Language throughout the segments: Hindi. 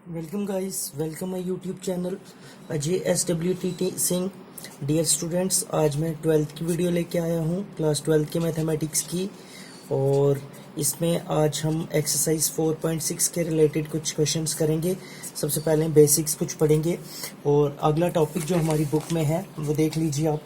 Welcome guys, welcome my YouTube channel Ajay SWT Singh. Dear students, आज मैं 12th की वीडियो लेके आया हूँ, क्लास 12th के मैथमेटिक्स की। और इसमें आज हम एक्सरसाइज 4.6 के रिलेटेड कुछ क्वेश्चंस करेंगे। सबसे पहले बेसिक्स कुछ पढ़ेंगे और अगला टॉपिक जो हमारी बुक में है वो देख लीजिए आप,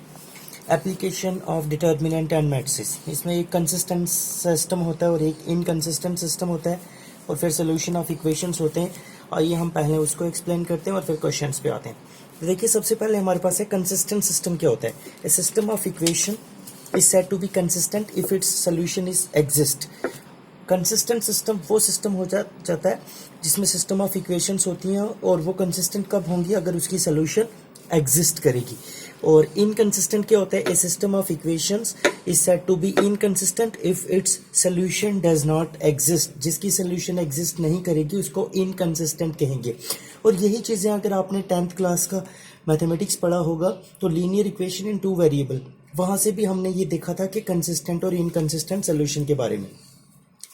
application of determinant and matrices. इसमें एक कंसिस्टेंट सिस्टम होता है और एक इनकंसिस्टेंट सिस्टम होता है और फिर सोल्यूशन ऑफ इक्वेशंस होते हैं। आइए हम पहले उसको एक्सप्लेन करते हैं और फिर क्वेश्चंस पे आते हैं। तो देखिए, सबसे पहले हमारे पास है कंसिस्टेंट सिस्टम। क्या होता है? A system of equation is said to be consistent if its solution is exist. Consistent system वो सिस्टम हो जाता है जिसमें सिस्टम ऑफ इक्वेशंस होती हैं और वो कंसिस्टेंट कब होंगी? अगर उसकी सोल्यूशन एग्जिस्ट करेगी। और इनकंसिस्टेंट क्या होता है? A system of equations is said to be inconsistent if its solution does not exist. जिसकी सोल्यूशन एग्जिस्ट नहीं करेगी उसको इनकंसिस्टेंट कहेंगे। और यही चीज़ें अगर आपने 10th क्लास का मैथमेटिक्स पढ़ा होगा तो linear equation in two variable, वहाँ से भी हमने ये देखा था कि कंसिस्टेंट और इनकंसिस्टेंट सोल्यूशन के बारे में।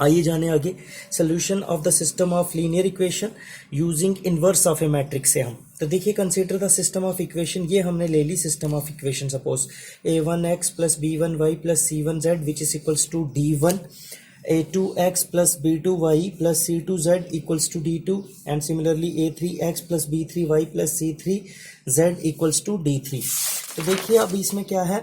आइए जाने आगे। Solution of the system of linear equation using inverse of a matrix से हम तो देखिए, consider the system of equation. ये हमने ले ली system of equation. Suppose a1x plus b1y plus c1z which is equals to d1, a2x plus b2y plus c2z equals to d2 and similarly a3x plus b3y plus c3z equals to d3। तो देखिए अब इसमें क्या है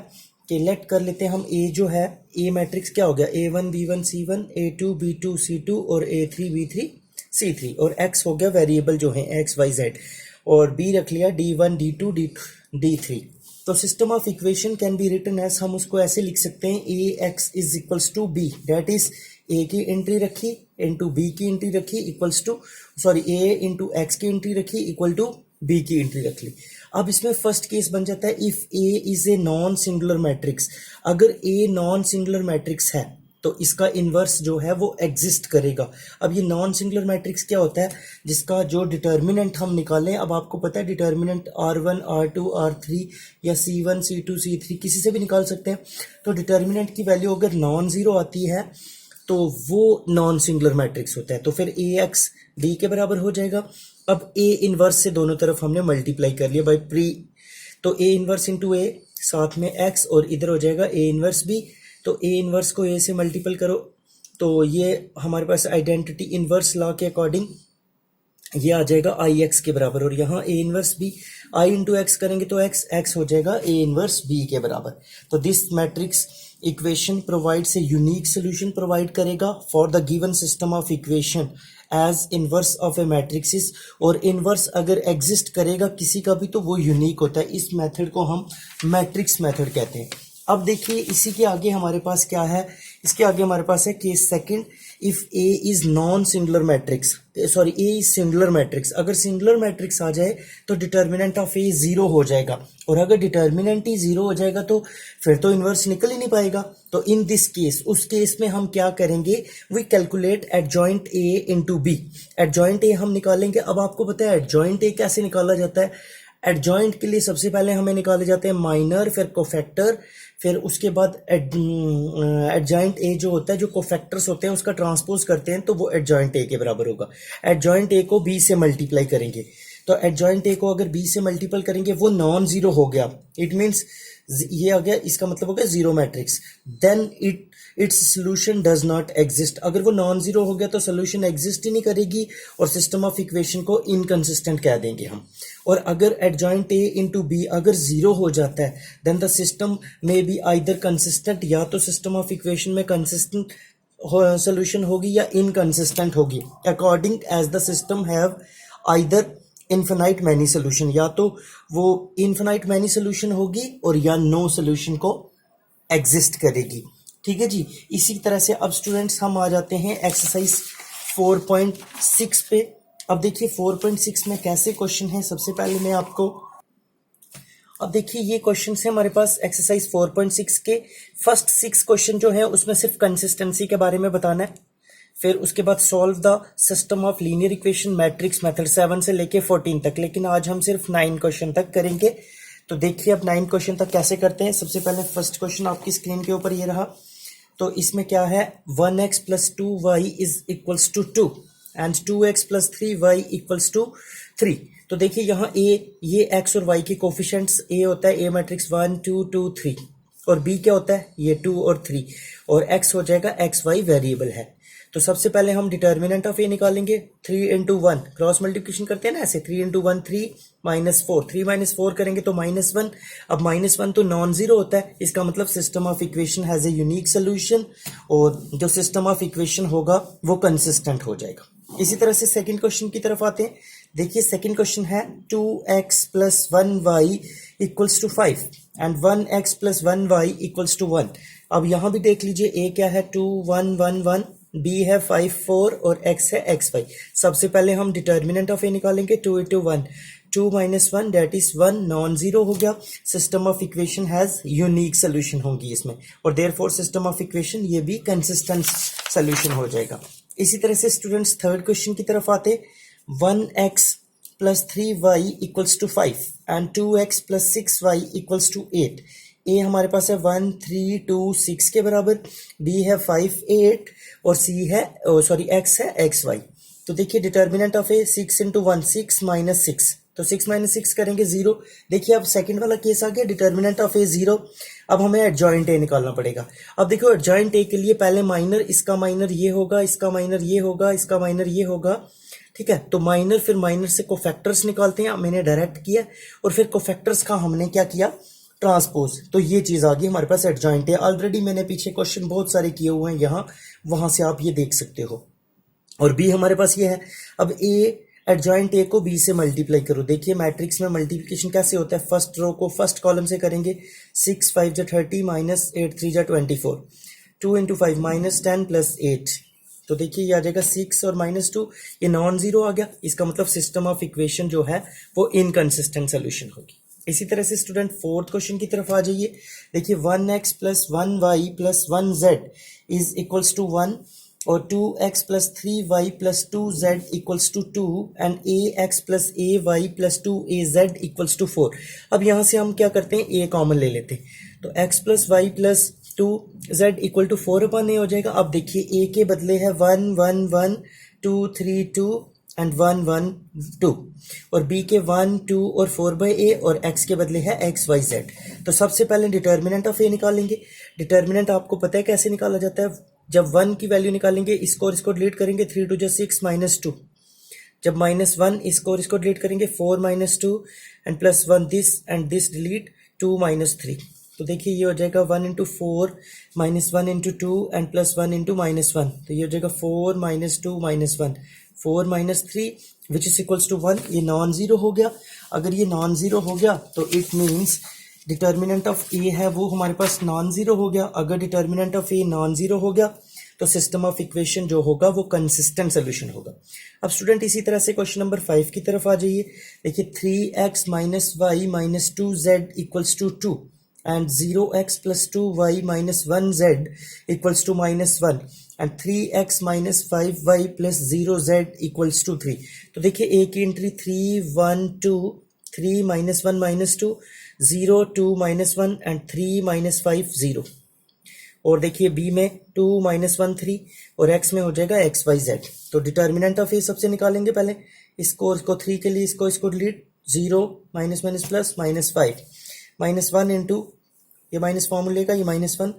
कि लेट कर लेते हैं हम ए जो है, ए मैट्रिक्स क्या हो गया? a1 b1 c1, a2 b2 c2 और a3 b3 c3। और x हो गया वेरिएबल जो है x y z, और b रख लिया d1 d2 d3। तो system of equation can be written as, हम उसको ऐसे लिख सकते हैं ax is equals to b, that is a की एंट्री रखी इंटू b की एंट्री रखी equals to, sorry a into x की एंट्री रखी इक्वल टू b की एंट्री रख ली। अब इसमें फर्स्ट केस बन जाता है if a is a non singular matrix. अगर a नॉन सिंगुलर मैट्रिक्स है तो इसका इन्वर्स जो है वो एग्जिस्ट करेगा। अब ये नॉन सिंगुलर मैट्रिक्स क्या होता है? जिसका जो डिटर्मिनेंट हम निकालें, अब आपको पता है डिटर्मिनेंट R1 R2 R3 या C1 C2 C3 किसी से भी निकाल सकते हैं। तो डिटर्मिनेंट की वैल्यू अगर नॉन जीरो आती है तो वो नॉन सिंगुलर मैट्रिक्स होता है। तो फिर ax b के बराबर हो जाएगा। अब a इनवर्स से दोनों तरफ हमने मल्टीप्लाई कर लिया बाय प्री, तो a इनवर्स इंटू a साथ में x और इधर हो जाएगा a इनवर्स b। तो a इनवर्स को a से मल्टीपल करो तो ये हमारे पास आइडेंटिटी इनवर्स लॉ के अकॉर्डिंग ये आ जाएगा ix के बराबर। और यहाँ a inverse b i into X करेंगे तो x हो जाएगा a इनवर्स b के बराबर। तो this matrix equation provides a unique solution provide करेगा for the given system of equation as inverse of a matrix. और इनवर्स अगर एग्जिस्ट करेगा किसी का भी तो वो यूनिक होता है। इस मेथड को हम मैट्रिक्स मेथड कहते हैं। अब देखिए इसी के आगे हमारे पास क्या है? इसके आगे हमारे पास है case second, if a is non singular matrix, sorry a is singular matrix. अगर सिंगुलर मैट्रिक्स आ जाए तो डिटर्मिनेंट ऑफ a जीरो हो जाएगा, और अगर डिटर्मिनेंट ही जीरो हो जाएगा तो फिर तो इनवर्स निकल ही नहीं पाएगा। तो इन दिस केस, उस केस में हम क्या करेंगे? We calculate adjoint a into b। Adjoint a हम निकालेंगे। अब आपको पता है एडजॉइंट a कैसे निकाला जाता है? एडजॉइंट के लिए सबसे पहले हमें निकाले जाते हैं माइनर, फिर कोफैक्टर, फिर उसके बाद एडजॉइंट ए जो होता है, जो कोफैक्टर्स होते हैं उसका ट्रांसपोज करते हैं तो वो एडजॉइंट ए के बराबर होगा। एडजॉइंट ए को बी से मल्टीप्लाई करेंगे तो एडजॉइंट ए को अगर बी से मल्टीपल करेंगे वो नॉन जीरो हो गया, इट मीन्स ये आ गया, इसका मतलब हो गया zero matrix. Then its solution does not exist. अगर वो नॉन जीरो हो गया तो सोल्यूशन एग्जिस्ट ही नहीं करेगी और सिस्टम ऑफ इक्वेशन को इनकंसिस्टेंट कह देंगे हम। और अगर एडजॉइंट ए इंटू बी अगर जीरो हो जाता है देन द सिस्टम में बी आइदर कंसिस्टेंट, या तो सिस्टम ऑफ इक्वेशन में कंसिस्टेंट सोल्यूशन होगी या इनकंसिस्टेंट होगी, according as the system have either infinite many solution, या तो वो इन्फिनाइट मैनी सोल्यूशन होगी और या नो सोल्यूशन को एग्जिस्ट करेगी। ठीक है जी। इसी तरह से अब स्टूडेंट्स हम आ जाते हैं एक्सरसाइज 4.6 पे। अब देखिए 4.6 में कैसे क्वेश्चन है। सबसे पहले मैं आपको, अब देखिए ये क्वेश्चन है हमारे पास एक्सरसाइज 4.6 के। फर्स्ट 6 क्वेश्चन जो है उसमें सिर्फ कंसिस्टेंसी के बारे में बताना है, फिर उसके बाद solve the system of linear equation matrix method 7 से लेके 14 तक, लेकिन आज हम सिर्फ 9 क्वेश्चन तक करेंगे। तो देखिए अब 9 क्वेश्चन तक कैसे करते हैं। सबसे पहले फर्स्ट क्वेश्चन आपकी स्क्रीन के ऊपर ये रहा। तो इसमें क्या है? 1x plus 2y is equals to 2। And 2x plus 3y equals to 3। तो देखिए यहाँ ए, ये x और y के कोफिशिएंट्स ए होता है ए मैट्रिक्स 1 2 2 3 और b क्या होता है ये 2 और 3 और x हो जाएगा एक्स वाई वेरिएबल है। तो सबसे पहले हम डिटर्मिनेंट ऑफ ए निकालेंगे 3 इंटू 1 क्रॉस मल्टीप्लिकेशन करते हैं ना ऐसे 3 इंटू 1 3 माइनस 4 3 माइनस 4 करेंगे तो -1। अब -1 तो नॉन जीरो होता है, इसका मतलब system of equation has a unique solution और जो सिस्टम ऑफ इक्वेशन होगा वो कंसिस्टेंट हो जाएगा। इसी तरह से सेकंड क्वेश्चन की तरफ आते हैं। देखिए सेकंड क्वेश्चन है 2x plus 1y equals to 5 and 1x plus 1y equals to 1। अब यहां भी देख लीजिए ए क्या है 2 1 1 1, बी है 5 4 और x है xy। सबसे पहले हम डिटर्मिनेंट ऑफ ए निकालेंगे 2 into 1 2 minus 1 det is 1 non zero हो गया। System of equation has unique solution होंगी इसमें और देयरफॉर सिस्टम ऑफ इक्वेशन ये भी कंसिस्टेंट सोल्यूशन हो जाएगा। इसी तरह से स्टूडेंट्स थर्ड क्वेश्चन की तरफ आते 1x plus 3y equals to 5 and 2x plus 6y equals to 8। A हमारे पास है 1 3 2 6 के बराबर, बी है 5 8 और सी है एक्स है एक्स वाई। तो देखिए determinant of a 6 into 1 6 minus 6, तो 6 माइनस 6 करेंगे 0। देखिए अब सेकंड वाला केस आ गया डिटर्मिनेंट ऑफ ए 0। अब हमें एडजॉइंट ए निकालना पड़ेगा। अब देखो एडजॉइंट ए के लिए पहले माइनर, इसका माइनर ये होगा, इसका माइनर ये होगा, इसका माइनर ये होगा, ठीक है। तो माइनर फिर माइनर से कोफैक्टर्स निकालते हैं, मैंने डायरेक्ट किया और फिर कोफैक्टर्स का हमने क्या किया ट्रांसपोज। तो ये चीज आ गई हमारे पास एडजॉइंट है। ऑलरेडी मैंने पीछे क्वेश्चन बहुत सारे किए हुए हैं यहाँ वहां से आप ये देख सकते हो। और बी हमारे पास ये है। अब ए एडजॉइंट ए को बी से मल्टीप्लाई करो। देखिए मैट्रिक्स में मल्टीप्लिकेशन कैसे होता है, फर्स्ट रो को फर्स्ट कॉलम से करेंगे 6 5 जा 30 माइनस 8 3 जा 24 2 इंटू 5 माइनस 10 प्लस 8। तो देखिए ये आ जाएगा 6 और -2, ये नॉन जीरो आ गया। इसका मतलब सिस्टम ऑफ इक्वेशन जो है वो इनकंसिस्टेंट सोल्यूशन होगी। इसी तरह से स्टूडेंट फोर्थ क्वेश्चन की तरफ आ जाइए। देखिए 1x plus 1y plus 1z is equals to 1 और 2x plus 3y plus 2z equals to 2 and ax plus ay plus 2az equals to 4। अब यहाँ से हम क्या करते हैं a कॉमन ले लेते हैं, तो x plus y plus 2z equal to 4 अपन ए हो जाएगा। अब देखिए a के बदले है 1 1 1 2 3 2 एंड 1 1 2 और b के 1 2 और 4 बाई ए और x के बदले है x y z। तो सबसे पहले डिटर्मिनेंट ऑफ ए निकालेंगे। डिटर्मिनेंट आपको पता है कैसे निकाला जाता है, जब 1 की वैल्यू निकालेंगे इसको और इसको डिलीट करेंगे 3 2 जा 6 माइनस 2, जब -1 इसको और इसको डिलीट करेंगे 4 minus 2 and plus 1 this and this delete 2 minus 3। तो देखिए ये हो जाएगा 1 into 4 minus 1 into 2 and plus 1 into -1। तो ये हो जाएगा 4 minus 2 minus 1 4 minus 3 which is equals to 1। ये नॉन जीरो हो गया। अगर ये नॉन जीरो हो गया तो इट मीन्स डिटर्मिनेंट ऑफ ए है वो हमारे पास नॉन जीरो हो गया। अगर determinant of a non zero हो गया तो सिस्टम ऑफ इक्वेशन जो होगा वो कंसिस्टेंट सोल्यूशन होगा। अब स्टूडेंट इसी तरह से क्वेश्चन नंबर 5 की तरफ आ जाइए। देखिए 3x minus y minus 2z equals to 2 and 0x plus 2y minus 1z equals to -1 and 3x minus 5y plus 0z equals to 3। तो देखिए a की entry 3 1 2 3 minus 1 minus 2 0 2 minus 1 and 3 minus 5 0 और देखिए b में 2 minus 1 3 और x में हो जाएगा x y z। तो डिटर्मिनेंट ऑफ a सबसे निकालेंगे पहले, इसको 3 के लिए इसको delete 0 minus minus plus -5 -1 into ये माइनस फॉर्मूले का ये -1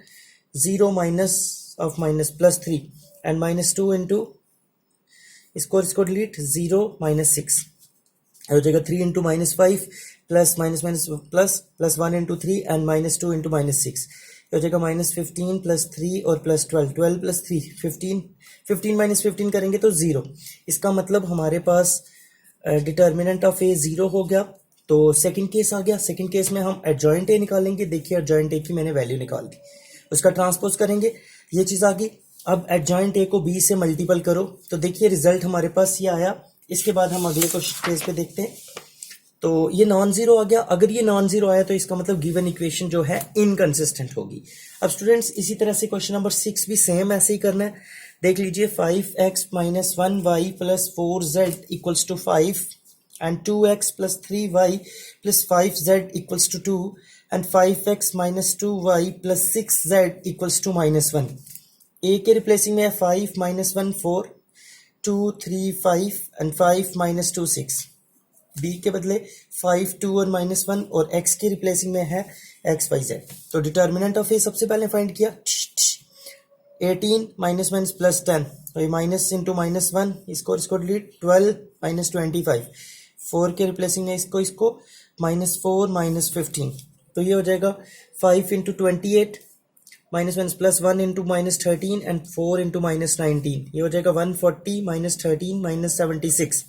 0 minus of minus plus 3 and -2 into इसको डिलीट 0 -6 हो जाएगा 3 into -5 plus minus minus plus 1 into 3 and -2 into -6 हो जाएगा -15 प्लस 3 और प्लस 12 प्लस 3 15 माइनस 15 करेंगे तो 0। इसका मतलब हमारे पास डिटर्मिनेंट ऑफ ए 0 हो गया। तो सेकंड केस आ गया। सेकंड केस में हम एडजॉइंट ए निकालेंगे। देखिए एडजॉइंट ए की मैंने वैल्यू निकाल दी, उसका ट्रांसपोज करेंगे, ये चीज आ गई। अब एडजॉइंट ए को बी से मल्टीपल करो तो देखिए रिजल्ट हमारे पास ये आया। इसके बाद हम अगले केस पे देखते हैं। तो ये नॉन जीरो आ गया। अगर ये नॉन जीरो आया तो इसका मतलब गिवन इक्वेशन जो है इनकंसिस्टेंट होगी। अब स्टूडेंट्स इसी तरह से क्वेश्चन नंबर 6 भी सेम ऐसे ही करना है। देख लीजिए 5x minus 1y plus 4z equals to 5 and 2x plus 3y plus 5z equals to 2 and 5x minus 2y plus 6z equals to -1। a के रिप्लेसिंग में है 5 -1 4 2 3 5 एंड 5 माइनस 2 6। बी के बदले 5 2 और -1 और एक्स के रिप्लेसिंग में है एक्स वाई जेड। तो डिटर्मिनेंट ऑफ ए सबसे पहले फाइंड किया, 18 माइनस माइनस प्लस 10, तो ये माइनस इंटू -1, इसको डिलीट, 12 माइनस 25, 4 के रिप्लेसिंग में इसको -4 माइनस 15, तो ये हो जाएगा 5 into 28 minus minus plus 1 into -13 and 4 into -19, ये हो जाएगा 140 minus 13 minus 76,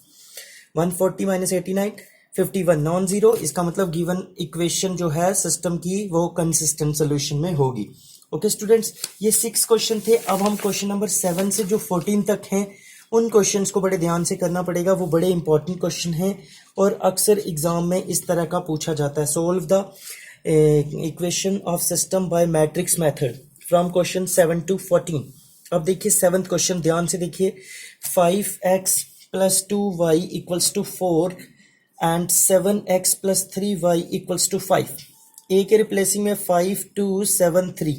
140 minus 89 51, non zero. इसका मतलब गिवन इक्वेशन जो है सिस्टम की वो कंसिस्टेंट सोल्यूशन में होगी। ओके स्टूडेंट्स, ये 6 क्वेश्चन थे। अब हम क्वेश्चन नंबर 7 से जो 14 तक हैं उन क्वेश्चंस को बड़े ध्यान से करना पड़ेगा, वो बड़े इंपॉर्टेंट क्वेश्चन हैं और अक्सर एग्जाम में इस तरह का पूछा जाता है। Solve the equation of system by matrix method from question 7 to 14। अब देखिए 7th क्वेश्चन ध्यान से देखिए, 5x plus 2y equals to 4 and 7x plus 3y equals to 5। a के रिप्लेसिंग में 5 2 7 3,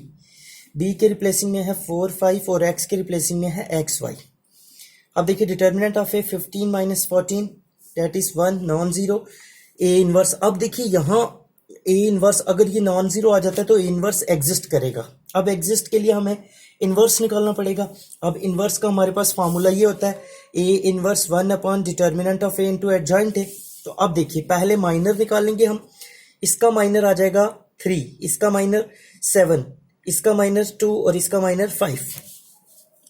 b के रिप्लेसिंग में है 4 5 और x के रिप्लेसिंग में है xy। अब देखिए determinant of A 15 minus 14 that is 1, non zero. A inverse, अब देखिए यहाँ ए इनवर्स अगर ये नॉन जीरो आ जाता है तो ए इनवर्स एग्जिस्ट करेगा। अब एग्जिस्ट के लिए हमें इनवर्स निकालना पड़ेगा। अब इनवर्स का हमारे पास फार्मूला ये होता है A inverse 1 upon determinant of A into adjoint A. तो अब देखिए पहले माइनर निकालेंगे हम, इसका माइनर आ जाएगा 3, इसका माइनर 7, इसका माइनर 2 और इसका माइनर 5,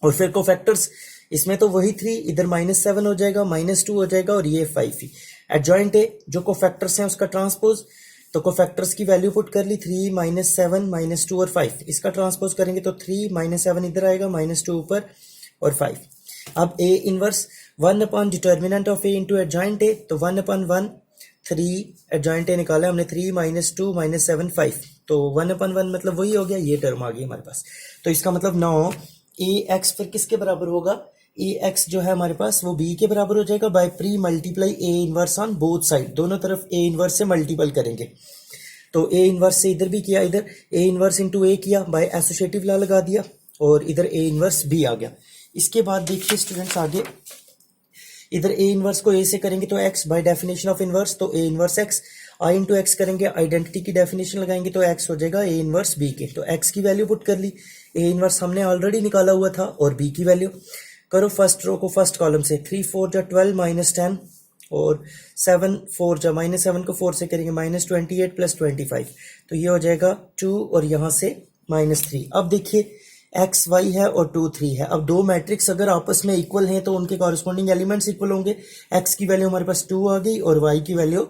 और फिर कोफैक्टर्स, इसमें तो वही 3, इधर -7 हो जाएगा, -2 हो जाएगा और ये 5 ही। एडजॉइंट ए जो कोफैक्टर्स हैं उसका ट्रांसपोज, तो कोफैक्टर्स की वैल्यू पुट कर ली, 3 -7 -2 और 5, इसका ट्रांसपोज करेंगे तो 3 -7 इधर आएगा, -2 ऊपर और 5। अब A inverse 1 upon determinant of A into adjoint A, तो 1 अपॉन 1 3, एडजॉइंट ए निकाला हमने 3 -2 -7 5, तो 1 अपॉन 1 मतलब वही हो गया, ये टर्म आ गई हमारे पास। तो इसका मतलब 9 ए एक्स फिर किसके बराबर होगा, ए एक्स जो है हमारे पास वो बी के बराबर हो जाएगा by pre multiply A inverse on both side, दोनों तरफ ए इनवर्स से मल्टीपल करेंगे। तो ए इनवर्स से इधर भी किया, इधर ए इनवर्स इंटू ए किया, बाय एसोसिएटिव लॉ लगा दिया और इधर ए इनवर्स बी आ गया। इसके बाद देखिए स्टूडेंट्स आगे, इधर ए इनवर्स को ए से करेंगे तो X by definition of inverse, तो A inverse X, I into X करेंगे, आइडेंटिटी की डेफिनेशन लगाएंगे तो एक्स हो जाएगा ए इनवर्स बी के। तो एक्स की वैल्यू पुट कर ली, ए इनवर्स हमने ऑलरेडी निकाला हुआ था और बी की वैल्यू करो फर्स्ट रो को फर्स्ट कॉलम से, 3 4 जा 12 -10 और 7 4 जा -7 को 4 से करेंगे -28 प्लस 25, तो ये हो जाएगा 2 और यहाँ से -3। अब देखिए एक्स वाई है और 2 3 है। अब दो मैट्रिक्स अगर आपस में इक्वल हैं तो उनके कॉरेस्पॉन्डिंग एलिमेंट्स इक्वल होंगे। एक्स की वैल्यू हमारे पास 2 आ गई और वाई की वैल्यू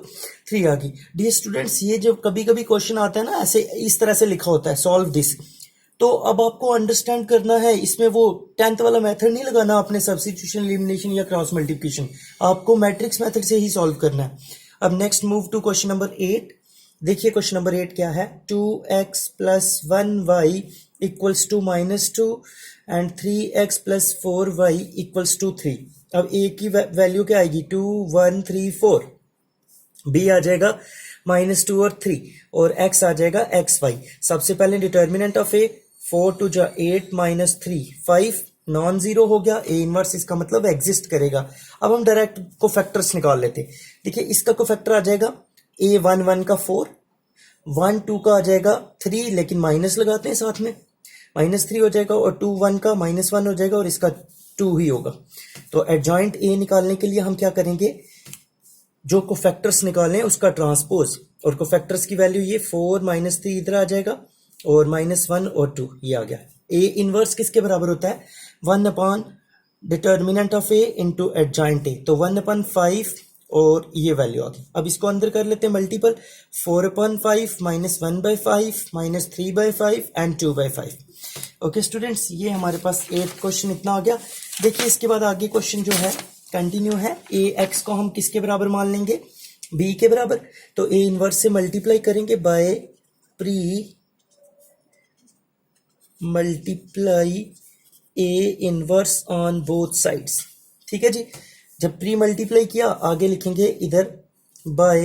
3 आ गई। डियर स्टूडेंट्स, ये जो कभी कभी क्वेश्चन आता है ना, ऐसे इस तरह से लिखा होता है सॉल्व दिस, तो अब आपको अंडरस्टैंड करना है, इसमें वो 10th वाला मेथड नहीं लगाना आपने, सब्स्टिट्यूशन एलिमिनेशन या क्रॉस मल्टीप्लिकेशन, आपको मैट्रिक्स मेथड से ही सॉल्व करना है। अब next move to question number 8। देखिए क्वेश्चन नंबर 8 क्या है, 2x plus 1y equals to -2 and 3x plus 4y equals to 3। अब a की वैल्यू क्या आएगी, 2 1 3 4, b आ जाएगा -2 और 3 और x आ जाएगा xy। सबसे पहले डिटर्मिनेंट ऑफ a, 4 2 जा 8 -3 5, नॉन जीरो हो गया, ए इनवर्स इसका मतलब एग्जिस्ट करेगा। अब हम डायरेक्ट कोफैक्टर्स निकाल लेते। देखिए इसका कोफैक्टर आ जाएगा a 1 1 का 4, 1 2 का आ जाएगा 3, लेकिन माइनस लगाते हैं साथ में, -3 हो जाएगा और 2 1 का -1 हो जाएगा और इसका 2 ही होगा। तो एडजॉइंट ए निकालने के लिए हम क्या करेंगे, जो कोफैक्टर्स निकालें उसका ट्रांसपोज, और कोफैक्टर्स की वैल्यू ये 4 -3 इधर आ जाएगा और -1 और 2 ये आ गया। ए इनवर्स किसके बराबर होता है, 1 upon determinant of A into adjoint A, तो 1 अपॉन 5 और ये वैल्यू आ गई। अब इसको अंदर कर लेते हैं multiple, 4 upon 5 -1/5 -3/5 and 2/5। Okay students, ये हमारे पास 8th क्वेश्चन इतना आ गया। देखिए इसके बाद आगे क्वेश्चन जो है कंटिन्यू है। ए एक्स को हम किसके बराबर मान लेंगे, बी के बराबर, तो ए इनवर्स से मल्टीप्लाई करेंगे by pre multiply A inverse on both sides. ठीक है जी, जब प्री मल्टीप्लाई किया आगे लिखेंगे इधर बाय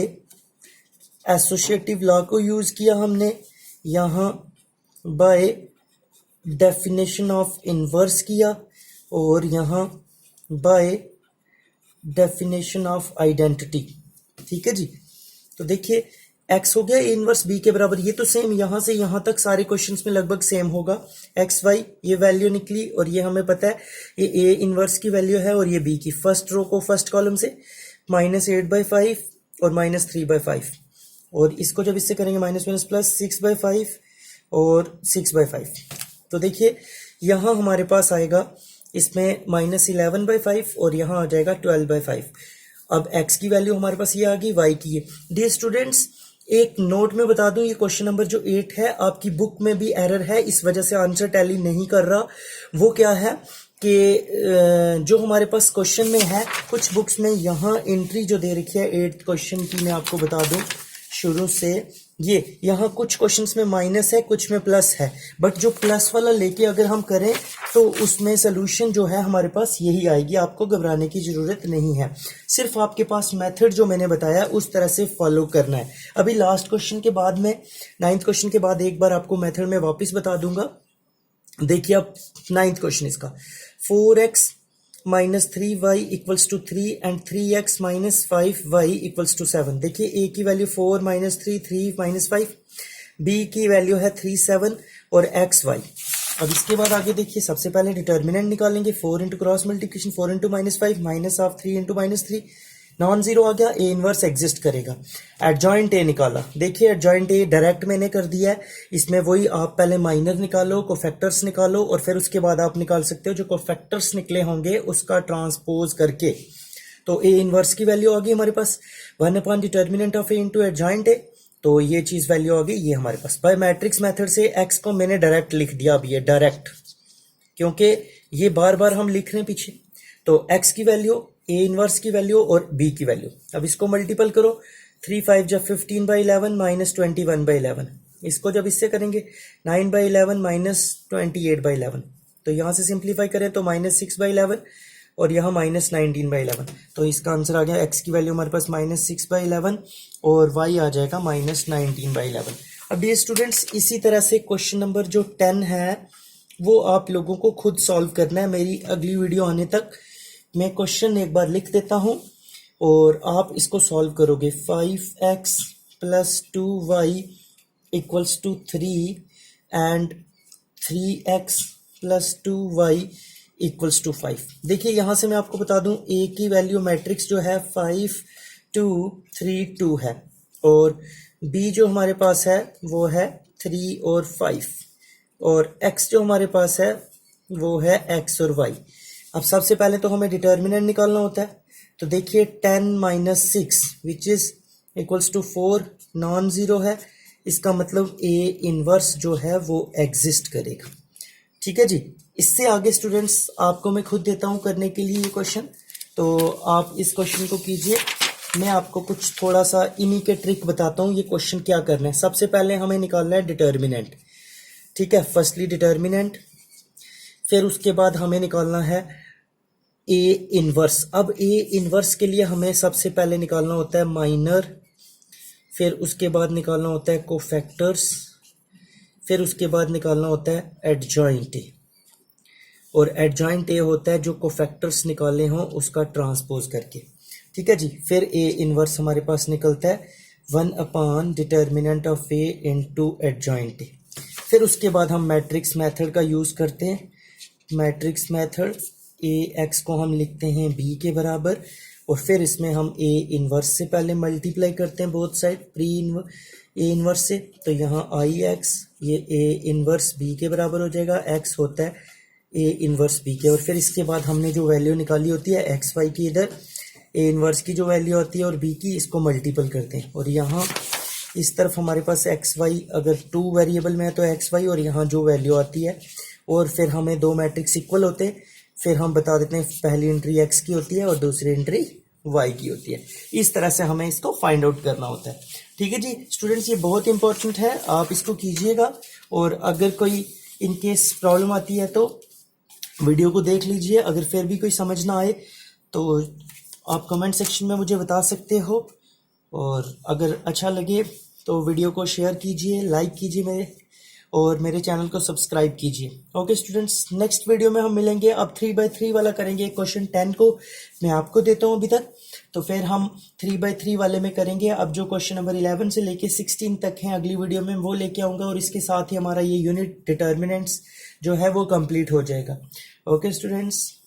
एसोसिएटिव लॉ को यूज किया हमने, यहाँ बाय डेफिनेशन ऑफ इनवर्स किया और यहाँ बाय डेफिनेशन ऑफ आइडेंटिटी। ठीक है जी। तो देखिए x हो गया a इनवर्स b के बराबर, ये तो सेम यहां से यहां तक सारे क्वेश्चंस में लगभग सेम होगा। एक्स वाई ये वैल्यू निकली और ये हमें पता है ये a इनवर्स की वैल्यू है और ये b की। फर्स्ट रो को फर्स्ट कॉलम से -8/5 और -3/5, और इसको जब इससे करेंगे माइनस माइनस प्लस 6/5 और 6/5। तो देखिए यहाँ हमारे पास आएगा इसमें -11/5 और यहाँ आ जाएगा 12/5। अब x की वैल्यू हमारे पास ये आ गई, y की है। डियर स्टूडेंट्स एक नोट में बता दूं, ये क्वेश्चन नंबर जो 8 है आपकी बुक में भी एरर है, इस वजह से आंसर टैली नहीं कर रहा। वो क्या है कि जो हमारे पास क्वेश्चन में है, कुछ बुक्स में यहाँ एंट्री जो दे रखी है 8th क्वेश्चन की, मैं आपको बता दूं शुरू से, ये यहाँ कुछ क्वेश्चंस में माइनस है कुछ में प्लस है, बट जो प्लस वाला लेके अगर हम करें तो उसमें सोल्यूशन जो है हमारे पास यही आएगी। आपको घबराने की जरूरत नहीं है, सिर्फ आपके पास मेथड जो मैंने बताया उस तरह से फॉलो करना है। अभी लास्ट क्वेश्चन के बाद में 9th क्वेश्चन के बाद एक बार आपको मेथड में वापस बता दूंगा। देखिए अब 9th क्वेश्चन इसका, 4x -3y equals to 3 and 3x -5y equals to 7। देखिए a की वैल्यू 4 -3 3 -5, b की वैल्यू है 3 7 और xy। अब इसके बाद आगे देखिए सबसे पहले डिटर्मिनेंट निकालेंगे, 4 into cross multiplication 4 into -5 minus of 3 into -3, non zero आ गया, ए इनवर्स एग्जिस्ट करेगा। एडजॉइंट ए निकाला, देखिए एडजॉइंट ए डायरेक्ट मैंने कर दिया है, इसमें वही आप पहले माइनर निकालो, कोफैक्टर्स निकालो और फिर उसके बाद आप निकाल सकते हो जो कोफैक्टर्स निकले होंगे उसका ट्रांसपोज करके। तो ए इनवर्स की वैल्यू आ गई हमारे पास 1 determinant of A into adjoint A, तो ये चीज वैल्यू आ गई ये हमारे पास। बाय मैट्रिक्स मेथड से एक्स को मैंने डायरेक्ट लिख दिया, अब ये डायरेक्ट, क्योंकि ये बार बार हम लिख रहे हैं पीछे। तो एक्स की वैल्यू, ए इनवर्स की वैल्यू और बी की वैल्यू, अब इसको मल्टीपल करो, 3 5 जब 15/11 -21/11, इसको जब इससे करेंगे 9/11 -28/11, तो यहाँ से सिंप्लीफाई करें तो -6/11 और यहाँ -19/11, तो इसका आंसर आ गया एक्स की वैल्यू हमारे पास -6/11 और वाई आ जाएगा -19/11। अब ये स्टूडेंट्स इसी तरह से क्वेश्चन नंबर जो 10 है वो आप लोगों को खुद सॉल्व करना है। मेरी अगली वीडियो आने तक मैं क्वेश्चन एक बार लिख देता हूं और आप इसको सॉल्व करोगे। 5x + 2y equals to 3 and 3x + 2y equals to 5। देखिए यहां से मैं आपको बता दूं a की वैल्यू मैट्रिक्स जो है 5 2 3 2 है और b जो हमारे पास है वो है 3 और 5 और x जो हमारे पास है वो है x और y। अब सबसे पहले तो हमें डिटर्मिनेंट निकालना होता है, तो देखिए 10 - 6 which is equals to 4 non zero है, इसका मतलब ए इनवर्स जो है वो एग्जिस्ट करेगा। ठीक है जी। इससे आगे स्टूडेंट्स आपको मैं खुद देता हूं करने के लिए ये क्वेश्चन, तो आप इस क्वेश्चन को कीजिए। मैं आपको कुछ थोड़ा सा इन्हीं के ट्रिक बताता हूं ये क्वेश्चन क्या करना है। सबसे पहले हमें निकालना है डिटर्मिनेंट, ठीक है, फर्स्टली डिटर्मिनेंट, फिर उसके बाद हमें निकालना है ए इनवर्स। अब ए इनवर्स के लिए हमें सबसे पहले निकालना होता है माइनर, फिर उसके बाद निकालना होता है कोफैक्टर्स, फिर उसके बाद निकालना होता है एडजॉइंट ए, और एडजॉइंट ए होता है जो कोफैक्टर्स निकाले हों उसका ट्रांसपोज करके। ठीक है जी। फिर ए इनवर्स हमारे पास निकलता है 1 determinant of A into adjoint A. फिर उसके बाद हम मैट्रिक्स मेथड का यूज करते हैं। मैट्रिक्स मेथड, ए एक्स को हम लिखते हैं बी के बराबर और फिर इसमें हम ए इनवर्स से पहले मल्टीप्लाई करते हैं both side pre A inverse से, तो यहाँ आई एक्स ये ए इनवर्स बी के बराबर हो जाएगा, एक्स होता है ए इनवर्स बी के, और फिर इसके बाद हमने जो वैल्यू निकाली होती है एक्स वाई की, इधर ए इनवर्स की जो वैल्यू होती है और बी की, इसको मल्टीपल करते हैं और यहाँ इस तरफ हमारे पास एक्स वाई, अगर 2 वेरिएबल में है तो एक्स वाई और यहाँ जो वैल्यू आती है, और फिर हमें दो मैट्रिक्स इक्वल होते हैं, फिर हम बता देते हैं पहली एंट्री एक्स की होती है और दूसरी एंट्री वाई की होती है। इस तरह से हमें इसको फाइंड आउट करना होता है। ठीक है जी स्टूडेंट्स, ये बहुत इंपॉर्टेंट है, आप इसको कीजिएगा और अगर कोई इनकेस प्रॉब्लम आती है तो वीडियो को देख लीजिए। अगर फिर भी कोई समझ ना आए तो आप कमेंट सेक्शन में मुझे बता सकते हो, और अगर अच्छा लगे तो वीडियो को शेयर कीजिए, लाइक कीजिए मेरे, और मेरे चैनल को सब्सक्राइब कीजिए। ओके स्टूडेंट्स, नेक्स्ट वीडियो में हम मिलेंगे। अब 3x3 वाला करेंगे। क्वेश्चन 10 को मैं आपको देता हूँ अभी तक, तो फिर हम 3x3 वाले में करेंगे। अब जो क्वेश्चन नंबर 11 से लेके 16 तक हैं अगली वीडियो में वो लेके आऊँगा, और इसके साथ ही हमारा ये यूनिट डिटर्मिनेंट्स जो है वो कंप्लीट हो जाएगा। Okay students.